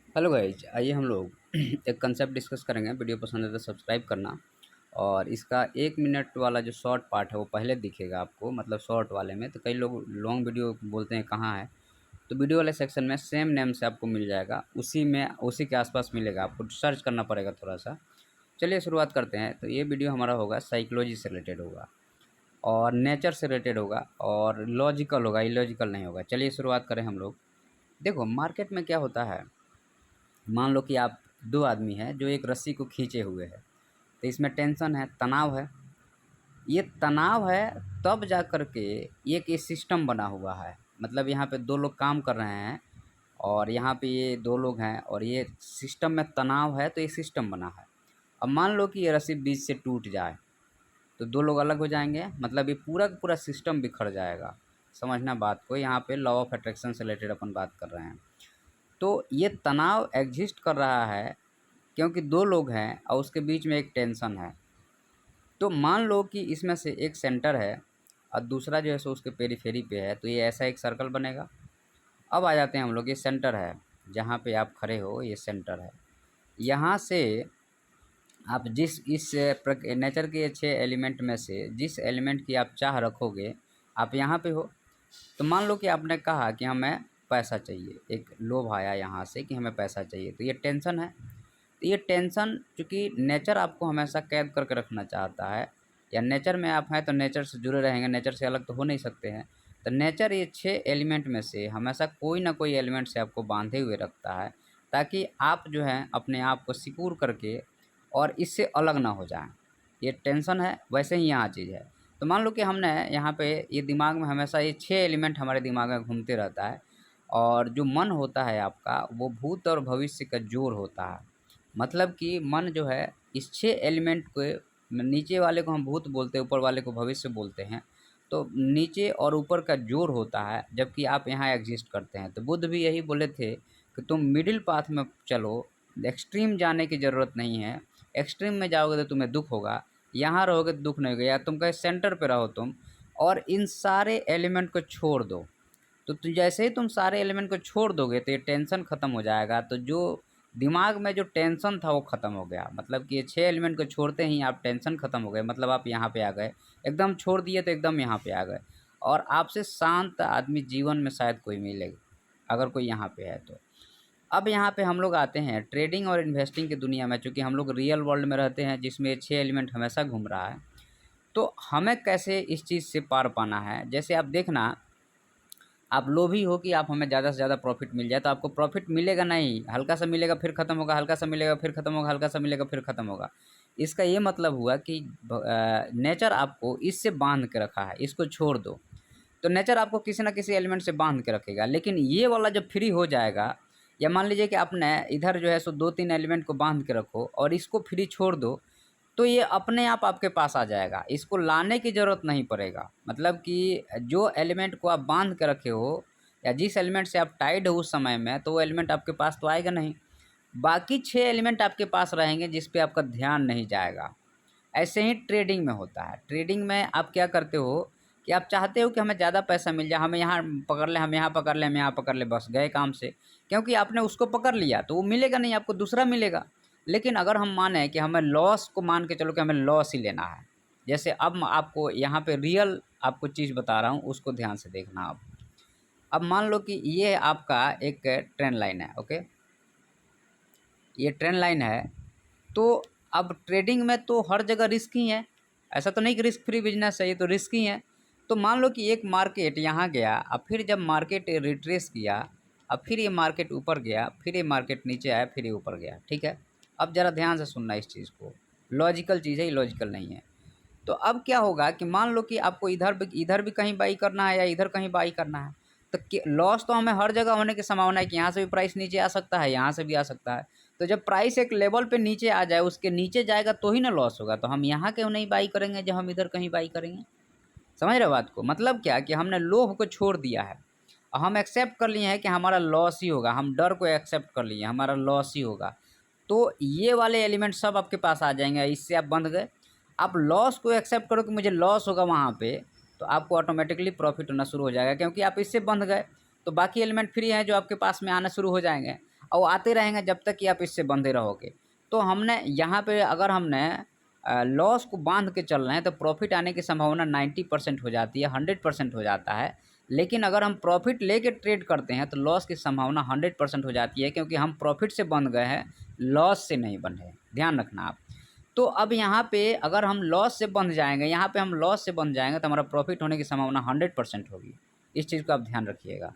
Hello guys, आइए हम लोग एक कंसेप्ट डिस्कस करेंगे। वीडियो पसंद है तो सब्सक्राइब करना। और इसका 1 मिनट वाला जो शॉर्ट पार्ट है वो पहले दिखेगा आपको, मतलब शॉर्ट वाले में। तो कई लोग लॉन्ग वीडियो बोलते हैं कहाँ है, तो वीडियो वाले सेक्शन में सेम नेम से आपको मिल जाएगा, उसी में उसी के आसपास मिलेगा। आपको सर्च करना पड़ेगा थोड़ा सा। चलिए शुरुआत करते हैं। तो ये वीडियो हमारा होगा साइकोलॉजी से रिलेटेड होगा और नेचर से रिलेटेड होगा और लॉजिकल होगा, इलॉजिकल नहीं होगा। चलिए शुरुआत करें हम लोग। देखो मार्केट में क्या होता है, मान लो कि आप दो आदमी हैं जो एक रस्सी को खींचे हुए हैं। तो इसमें टेंशन है, तनाव है। ये तनाव है तब जा कर के एक ये सिस्टम बना हुआ है। मतलब यहाँ पे दो लोग काम कर रहे हैं और यहाँ पे ये दो लोग हैं और ये सिस्टम में तनाव है, तो ये सिस्टम बना है। अब मान लो कि ये रस्सी बीच से टूट जाए तो दो लोग अलग हो जाएंगे, मतलब ये पूरा का पूरा सिस्टम बिखर जाएगा। समझना बात को, यहाँ पे लॉ ऑफ अट्रैक्शन से रिलेटेड अपन बात कर रहे हैं। तो ये तनाव एग्जिस्ट कर रहा है क्योंकि दो लोग हैं और उसके बीच में एक टेंशन है। तो मान लो कि इसमें से एक सेंटर है और दूसरा जो है सो उसके पेरीफेरी पे है, तो ये ऐसा एक सर्कल बनेगा। अब आ जाते हैं हम लोग, ये सेंटर है जहाँ पे आप खड़े हो, ये सेंटर है। यहाँ से आप जिस इस नेचर के 6 एलिमेंट में से जिस एलिमेंट की आप चाह रखोगे, आप यहाँ पे हो। तो मान लो कि आपने कहा कि हमें पैसा चाहिए, एक लोभ आया यहाँ से कि हमें पैसा चाहिए, तो ये टेंशन है। तो ये टेंशन, चूँकि नेचर आपको हमेशा कैद करके रखना चाहता है, या नेचर में आप हैं तो नेचर से जुड़े रहेंगे, नेचर से अलग तो हो नहीं सकते हैं। तो नेचर ये 6 एलिमेंट में से हमेशा कोई ना कोई एलिमेंट से आपको बांधे हुए रखता है, ताकि आप जो है अपने आप को सिक्योर करके और इससे अलग ना हो जाएं। ये टेंशन है, वैसे ही यहाँ चीज़ है। तो मान लो कि हमने यहाँ पे ये दिमाग में हमेशा ये 6 एलिमेंट हमारे दिमाग में घूमते रहता है। और जो मन होता है आपका, वो भूत और भविष्य का जोड़ होता है। मतलब कि मन जो है इस 6 एलिमेंट के नीचे वाले को हम भूत बोलते हैं, ऊपर वाले को भविष्य बोलते हैं। तो नीचे और ऊपर का जोड़ होता है, जबकि आप यहाँ एग्जिस्ट करते हैं। तो बुद्ध भी यही बोले थे कि तुम मिडिल पाथ में चलो, एक्सट्रीम जाने की ज़रूरत नहीं है। एक्सट्रीम में जाओगे तो तुम्हें दुख होगा, यहाँ रहोगे तो दुख नहीं होगा। या तुम कहीं सेंटर पे रहो तुम, और इन सारे एलिमेंट को छोड़ दो। तो जैसे ही तुम सारे एलिमेंट को छोड़ दोगे तो ये टेंशन ख़त्म हो जाएगा। तो जो दिमाग में जो टेंशन था वो ख़त्म हो गया। मतलब कि ये 6 एलिमेंट को छोड़ते ही आप टेंशन ख़त्म हो गए, मतलब आप यहाँ पे आ गए। एकदम छोड़ दिए तो एकदम यहाँ पे आ गए। और आपसे शांत आदमी जीवन में शायद कोई मिलेगा, अगर कोई यहाँ पे है तो। अब यहाँ पे हम लोग आते हैं ट्रेडिंग और इन्वेस्टिंग की दुनिया में। चूँकि हम लोग रियल वर्ल्ड में रहते हैं जिसमें 6 एलिमेंट हमेशा घूम रहा है, तो हमें कैसे इस चीज़ से पार पाना है। जैसे आप देखना, आप लोभी हो कि आप हमें ज़्यादा से ज़्यादा प्रॉफिट मिल जाए, तो आपको प्रॉफिट मिलेगा नहीं, हल्का सा मिलेगा फिर ख़त्म होगा, हल्का सा मिलेगा फिर ख़त्म होगा, हल्का सा मिलेगा फिर ख़त्म होगा। इसका ये मतलब हुआ कि नेचर आपको इससे बांध के रखा है, इसको छोड़ दो। तो नेचर आपको किसी न किसी एलिमेंट से बांध के रखेगा। लेकिन ये वाला जब फ्री हो जाएगा, या मान लीजिए कि आपने इधर जो है सो 2-3 एलिमेंट को बांध के रखो और इसको फ्री छोड़ दो, तो ये अपने आप आपके पास आ जाएगा, इसको लाने की ज़रूरत नहीं पड़ेगा। मतलब कि जो एलिमेंट को आप बांध के रखे हो या जिस एलिमेंट से आप टाइड हो उस समय में, तो वो एलिमेंट आपके पास तो आएगा नहीं। बाकी 6 एलिमेंट आपके पास रहेंगे जिस पे आपका ध्यान नहीं जाएगा। ऐसे ही ट्रेडिंग में होता है। ट्रेडिंग में आप क्या करते हो कि आप चाहते हो कि हमें ज़्यादा पैसा मिल जाए, हमें यहाँ पकड़ ले, हम यहाँ पकड़ लें, हम यहाँ पकड़ लें, बस गए काम से। क्योंकि आपने उसको पकड़ लिया तो वो मिलेगा नहीं, आपको दूसरा मिलेगा। लेकिन अगर हम माने कि हमें लॉस को मान के चलो कि हमें लॉस ही लेना है, जैसे अब आपको यहाँ पे रियल आपको चीज़ बता रहा हूँ, उसको ध्यान से देखना आप। अब मान लो कि ये आपका एक ट्रेन लाइन है, ओके, ये ट्रेन लाइन है। तो अब ट्रेडिंग में तो हर जगह रिस्क ही है, ऐसा तो नहीं कि रिस्क फ्री बिजनेस है, ये तो रिस्क ही है। तो मान लो कि एक मार्केट यहाँ गया, अब फिर जब मार्केट रिट्रेस किया, अब फिर ये मार्केट ऊपर गया, फिर ये मार्केट नीचे आया, फिर ये ऊपर गया, ठीक है। अब ज़रा ध्यान से सुनना इस चीज़ को, लॉजिकल चीज़ है, इलॉजिकल नहीं है। तो अब क्या होगा कि मान लो कि आपको इधर भी कहीं बाई करना है या इधर कहीं बाई करना है, तो लॉस तो हमें हर जगह होने की संभावना है कि यहाँ से भी प्राइस नीचे आ सकता है, यहाँ से भी आ सकता है। तो जब प्राइस एक लेवल पे नीचे आ जाए, उसके नीचे जाएगा तो ही ना लॉस होगा। तो हम यहाँ क्यों नहीं बाई करेंगे जब हम इधर कहीं बाई करेंगे। समझ रहे हो बात को। मतलब क्या कि हमने लोभ को छोड़ दिया है और हम एक्सेप्ट कर लिए हैं कि हमारा लॉस ही होगा। हम डर को एक्सेप्ट कर लिए, हमारा लॉस ही होगा। तो ये वाले एलिमेंट सब आपके पास आ जाएंगे, इससे आप बंध गए। आप लॉस को एक्सेप्ट करो कि मुझे लॉस होगा वहाँ पे, तो आपको ऑटोमेटिकली प्रॉफिट होना शुरू हो जाएगा, क्योंकि आप इससे बंध गए। तो बाकी एलिमेंट फ्री हैं जो आपके पास में आना शुरू हो जाएंगे। और वो आते रहेंगे जब तक कि आप इससे बंधे रहोगे। तो हमने यहाँ पे अगर हमने लॉस को बांध के चल रहे हैं तो प्रॉफिट आने की संभावना 90% हो जाती है, 100% हो जाता है। लेकिन अगर हम प्रॉफिट लेके ट्रेड करते हैं तो लॉस की संभावना 100% हो जाती है, क्योंकि हम प्रॉफिट से बंध गए हैं, लॉस से नहीं बंधे। ध्यान रखना आप। तो अब यहाँ पे अगर हम लॉस से बंध जाएंगे, यहाँ पे हम लॉस से बंध जाएंगे तो हमारा प्रॉफिट होने की संभावना 100% होगी। इस चीज़ को आप ध्यान रखिएगा।